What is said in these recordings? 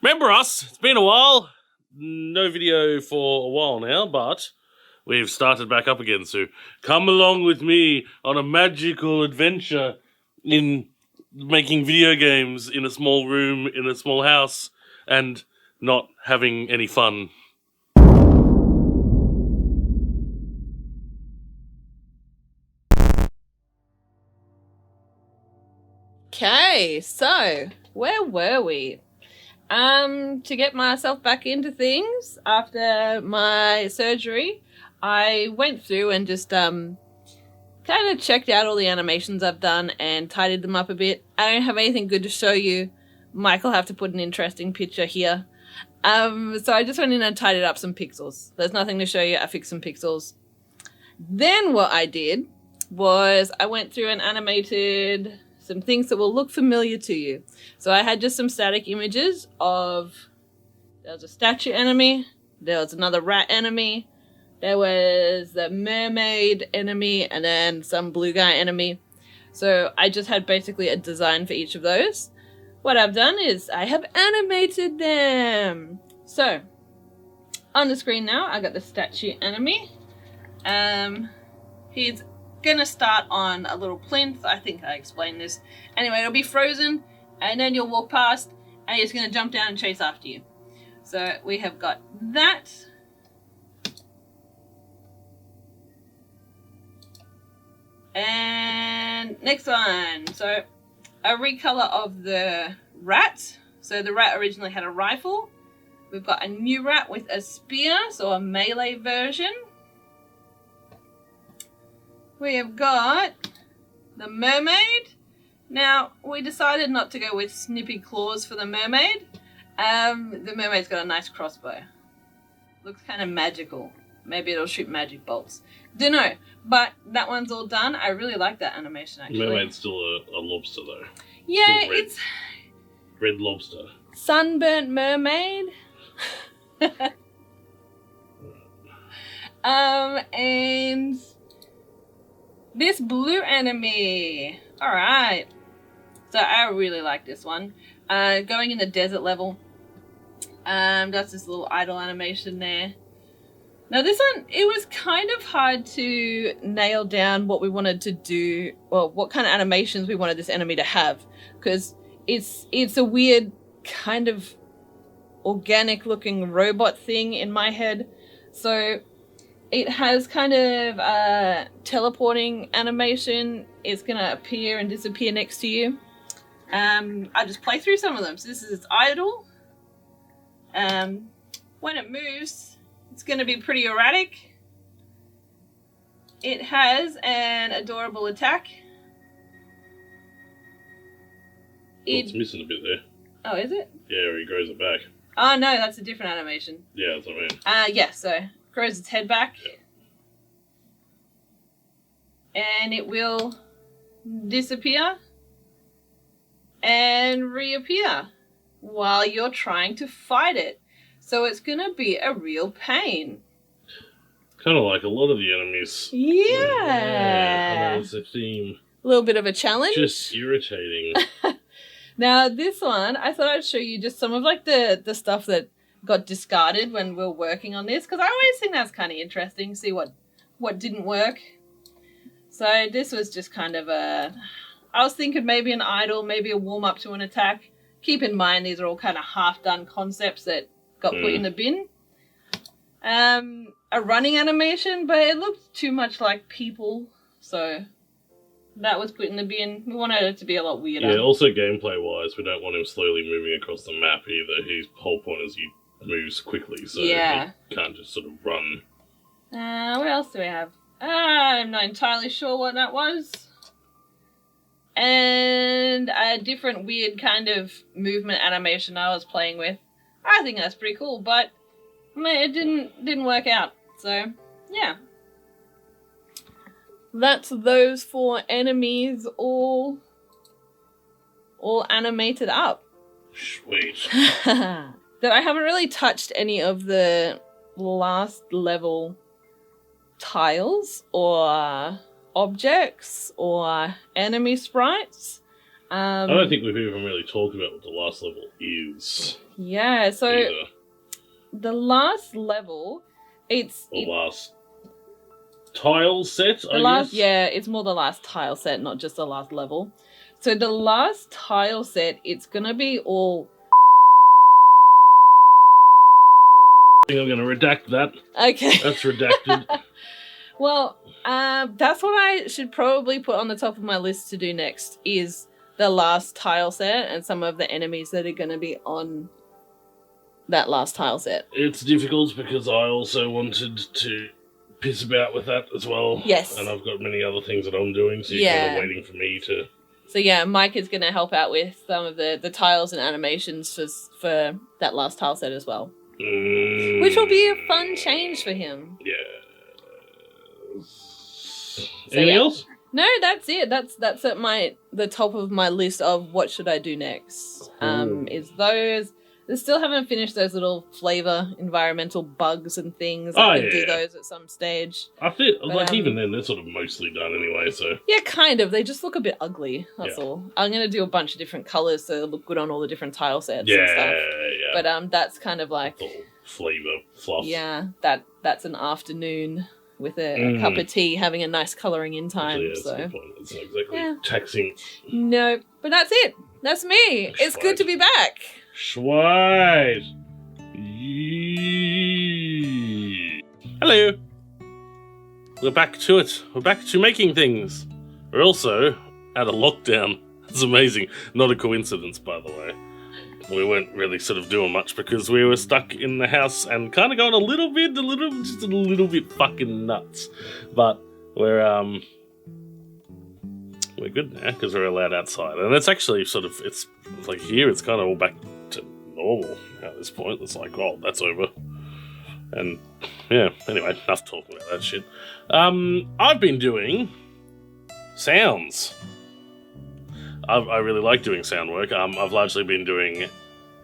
Remember us? It's been a while. No video for a while now, but we've started back up again. So come along with me on a magical adventure in making video games in a small room, in a small house, and not having any fun. Okay, so where were we? To get myself back into things after my surgery, I went through and just kind of checked out all the animations I've done and tidied them up a bit. I don't have anything good to show you. Mike will have to put an interesting picture here. So I just went in and tidied up some pixels. There's nothing to show you. I fixed some pixels. Then what I did was I went through and animated some things that will look familiar to you. So I had just some static images of, there was a statue enemy, there was another rat enemy, there was the mermaid enemy, and then some blue guy enemy. So I just had basically a design for each of those. What I've done is I have animated them. So on the screen now, I got the statue enemy. He's gonna start on a little plinth. I think I explained this. Anyway, it'll be frozen, and then you'll walk past, and he's gonna jump down and chase after you. So we have got that. And next one. So a recolor of the rat. So the rat originally had a rifle. We've got a new rat with a spear, so a melee version. We have got the mermaid. Now, we decided not to go with snippy claws for the mermaid. The mermaid's got a nice crossbow. Looks kind of magical. Maybe it'll shoot magic bolts. Dunno, but that one's all done. I really like that animation, actually. Mermaid's still a lobster, though. Yeah, it's red lobster. Sunburnt mermaid. And this blue enemy. Alright. So I really like this one. Going in the desert level. That's this little idle animation there. Now this one, it was kind of hard to nail down what we wanted to do, well, what kind of animations we wanted this enemy to have. Because it's a weird kind of organic looking robot thing in my head. So it has kind of teleporting animation. It's going to appear and disappear next to you. I just play through some of them. So this is its idle. When it moves, it's going to be pretty erratic. It has an adorable attack. It's missing a bit there. Oh, is it? Yeah, he grows it back. Oh, no, that's a different animation. Yeah, that's what I mean. Yeah, so grows its head back. Yeah. And it will disappear and reappear while you're trying to fight it. So it's going to be a real pain. Kind of like a lot of the enemies. Yeah. I know it's a theme. A little bit of a challenge. Just irritating. Now, this one, I thought I'd show you just some of like the stuff that got discarded when we were working on this, because I always think that's kind of interesting, see what didn't work. So this was just kind of I was thinking maybe an idle, maybe a warm-up to an attack. Keep in mind, these are all kind of half-done concepts that got put in the bin. A running animation, but it looked too much like people, so that was put in the bin. We wanted it to be a lot weirder. Yeah, also gameplay-wise, we don't want him slowly moving across the map either. His whole point is he moves quickly, so he can't just sort of run. What else do we have? I'm not entirely sure what that was. And a different weird kind of movement animation I was playing with. I think that's pretty cool, but it didn't work out. So, yeah. That's those 4 enemies all animated up. Sweet. That I haven't really touched any of the last level tiles or objects or enemy sprites. I don't think we've even really talked about what the last level is. Yeah, so either. the last level, Last tile set, I guess? Yeah, it's more the last tile set, not just the last level. So the last tile set, it's gonna be all... I think I'm gonna redact that. Okay. That's redacted. Well, that's what I should probably put on the top of my list to do next, is the last tile set and some of the enemies that are going to be on that last tile set. It's difficult because I also wanted to piss about with that as well. Yes. And I've got many other things that I'm doing, so you're kind of waiting for me to... So yeah, Mike is going to help out with some of the tiles and animations for that last tile set as well. Which will be a fun change for him. Yeah. Anything else? No, that's it. That's at the top of my list of what should I do next. Is those. I still haven't finished those little flavor environmental bugs and things. I could do those at some stage. I feel even then they're sort of mostly done anyway. So yeah, kind of. They just look a bit ugly. That's all. I'm gonna do a bunch of different colors so they look good on all the different tile sets and stuff. Yeah. But that's kind of like all flavor fluff. Yeah, that's an afternoon with a cup of tea, having a nice colouring in time. Actually, that's a good point. It's not exactly taxing. No, but that's it. That's me. It's good to be back. Schweit. Hello. We're back to it. We're back to making things. We're also out of lockdown. It's amazing. Not a coincidence, by the way. We weren't really sort of doing much because we were stuck in the house and kind of going just a little bit fucking nuts. But we're good now because we're allowed outside. And it's actually sort of, it's like here, it's kind of all back to normal at this point. It's like, oh, that's over. And yeah, anyway, enough talking about that shit. I've been doing sounds. I really like doing sound work. I've largely been doing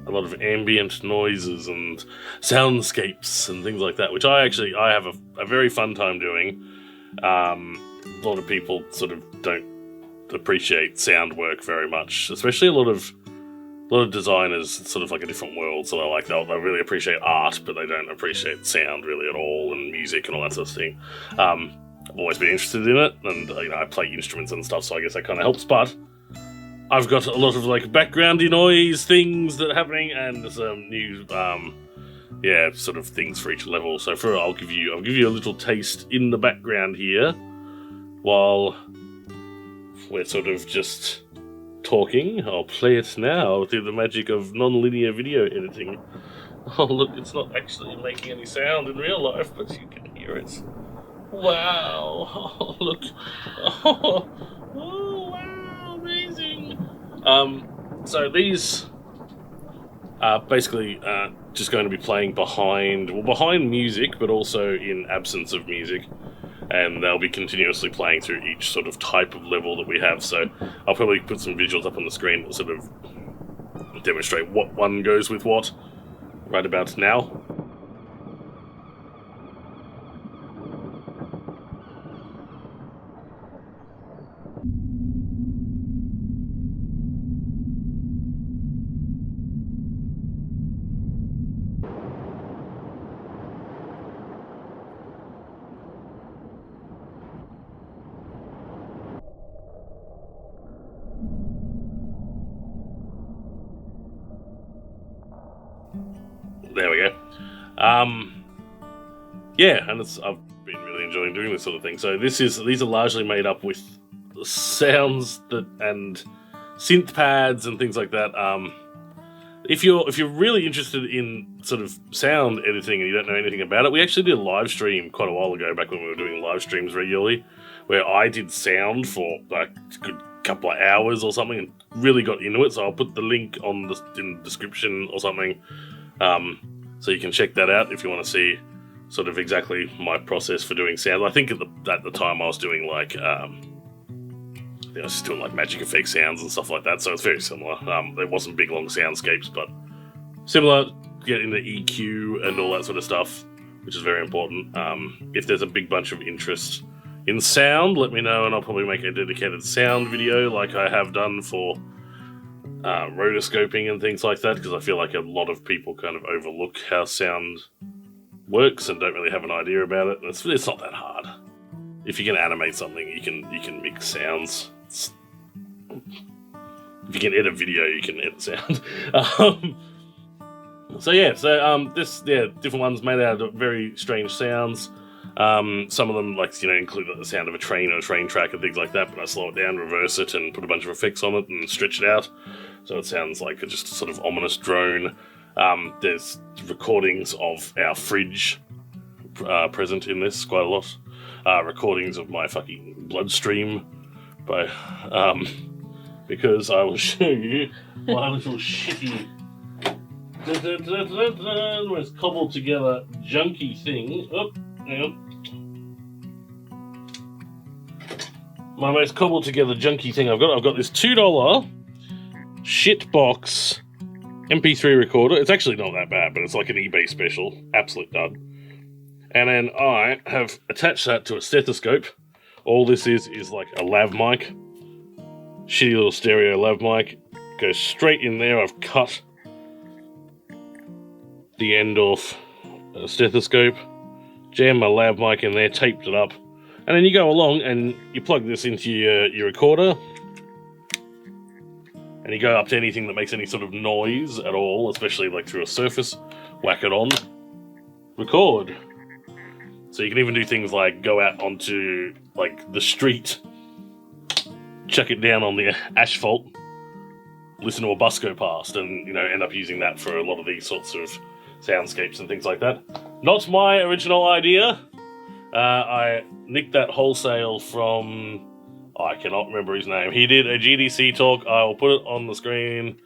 a lot of ambient noises and soundscapes and things like that, which I have a very fun time doing. A lot of people sort of don't appreciate sound work very much, especially a lot of designers. It's sort of like a different world, so they'll really appreciate art, but they don't appreciate sound really at all, and music and all that sort of thing. I've always been interested in it, and I play instruments and stuff, so I guess that kind of helps, but I've got a lot of backgroundy noise things that are happening, and some new sort of things for each level. So I'll give you a little taste in the background here while we're sort of just talking. I'll play it now through the magic of non-linear video editing. Oh look, it's not actually making any sound in real life, but you can hear it. Wow. Oh look. Oh wow, amazing. So these are basically just going to be playing behind music, but also in absence of music. And they'll be continuously playing through each sort of type of level that we have. So I'll probably put some visuals up on the screen that sort of demonstrate what one goes with what right about now. There we go. And I've been really enjoying doing this sort of thing. So these are largely made up with sounds and synth pads and things like that. If you're really interested in sort of sound editing and you don't know anything about it, we actually did a live stream quite a while ago, back when we were doing live streams regularly, where I did sound for like a good couple of hours or something and really got into it. So I'll put the link in the description or something. So you can check that out if you want to see sort of exactly my process for doing sound. I think at the time I was doing I was just doing magic effect sounds and stuff like that, so it's very similar. There wasn't big long soundscapes, but similar, getting the EQ and all that sort of stuff, which is very important. If there's a big bunch of interest in sound, let me know and I'll probably make a dedicated sound video like I have done for rotoscoping and things like that, because I feel like a lot of people kind of overlook how sound works and don't really have an idea about it. It's not that hard. If you can animate something, you can mix sounds. If you can edit video, you can edit sound. Different ones made out of very strange sounds. Some of them, include the sound of a train or a train track and things like that, but I slow it down, reverse it, and put a bunch of effects on it and stretch it out. So it sounds like just a sort of ominous drone. There's recordings of our fridge present in this quite a lot. Recordings of my fucking bloodstream because I will show you my little shitty most cobbled together junky thing. Oh, hang on. My most cobbled together junky thing I've got this $2 shitbox MP3 recorder. It's actually not that bad, but it's like an eBay special. Absolute dud. And then I have attached that to a stethoscope. All this is like a lav mic. Shitty little stereo lav mic. Goes straight in there. I've cut the end off a stethoscope. Jammed my lav mic in there, taped it up. And then you go along and you plug this into your recorder. And you go up to anything that makes any sort of noise at all, especially like through a surface. Whack it on. Record. So you can even do things like go out onto like the street, chuck it down on the asphalt, listen to a bus go past, and end up using that for a lot of these sorts of soundscapes and things like that. Not my original idea. I nicked that wholesale from, I cannot remember his name. He did a GDC talk. I will put it on the screen.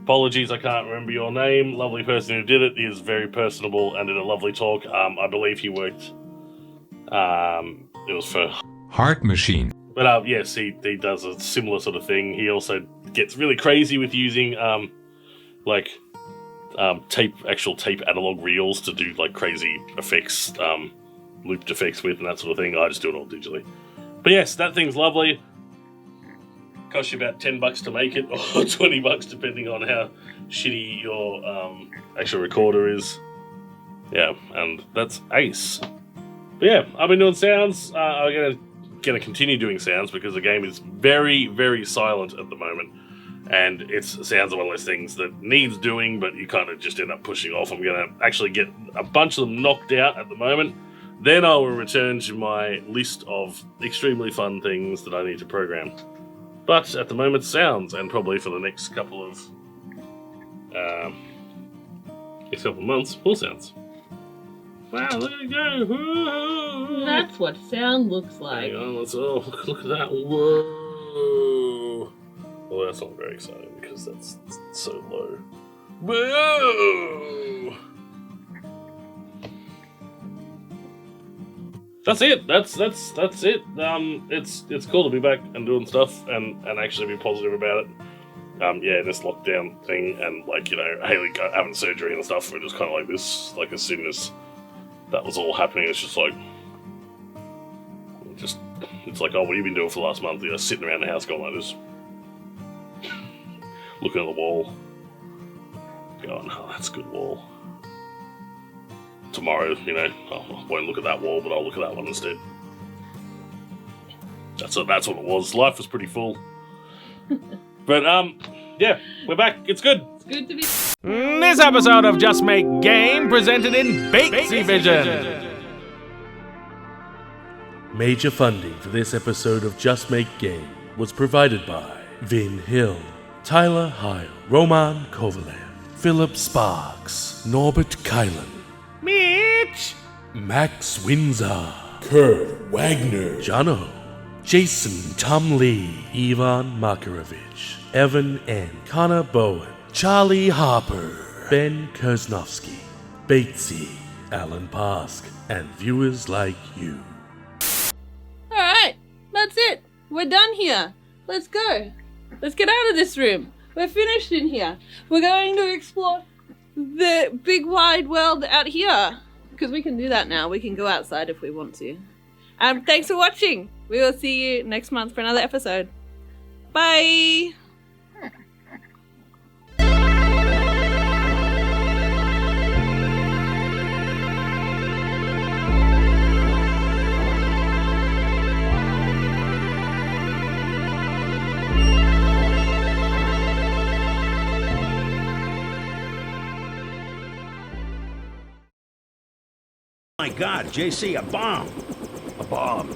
Apologies, I can't remember your name. Lovely person who did it. He is very personable and did a lovely talk. I believe he worked, it was for Heart Machine. But yes, he does a similar sort of thing. He also gets really crazy with using actual tape analog reels to do like crazy effects, looped effects with and that sort of thing. I just do it all digitally. But yes, that thing's lovely. Costs you about $10 to make it, or $20 depending on how shitty your actual recorder is. Yeah, and that's ace. But yeah, I've been doing sounds. I'm gonna continue doing sounds because the game is very, very silent at the moment, and sounds are one of those things that needs doing, but you kind of just end up pushing off. I'm gonna actually get a bunch of them knocked out at the moment. Then I will return to my list of extremely fun things that I need to program. But at the moment, sounds, and probably for the next couple of months, more sounds. Wow, look at it go! Whoa. That's what sound looks like. Hang on, look at that! Whoa! Well, that's not very exciting because that's so low. Whoa! That's it. That's it. It's cool to be back and doing stuff and actually be positive about it. This lockdown thing and Haley having surgery and stuff. We're just kind of like this. Like as soon as that was all happening, it's just like, it's like, oh, what have you been doing for the last month? Sitting around the house going like this, looking at the wall, going, oh, that's a good wall. Tomorrow, I won't look at that wall, but I'll look at that one instead. That's what it was. Life was pretty full. But, yeah, we're back. It's good. It's good to be... This episode of Just Make Game presented in Batesy Vision. Major funding for this episode of Just Make Game was provided by Vin Hill, Tyler Heil, Roman Kovalev, Philip Sparks, Norbert Kylan, Mitch, Max Windsor, Kurt Wagner, Jono, Jason Tom Lee, Ivan Makarovich, Evan N., Connor Bowen, Charlie Harper, Ben Kersnowski, Batesy, Alan Pask, and viewers like you. Alright, that's it. We're done here. Let's go. Let's get out of this room. We're finished in here. We're going to explore the big wide world out here. Because we can do that now. We can go outside if we want to. Thanks for watching. We will see you next month for another episode. Bye! My God, JC, a bomb! A bomb.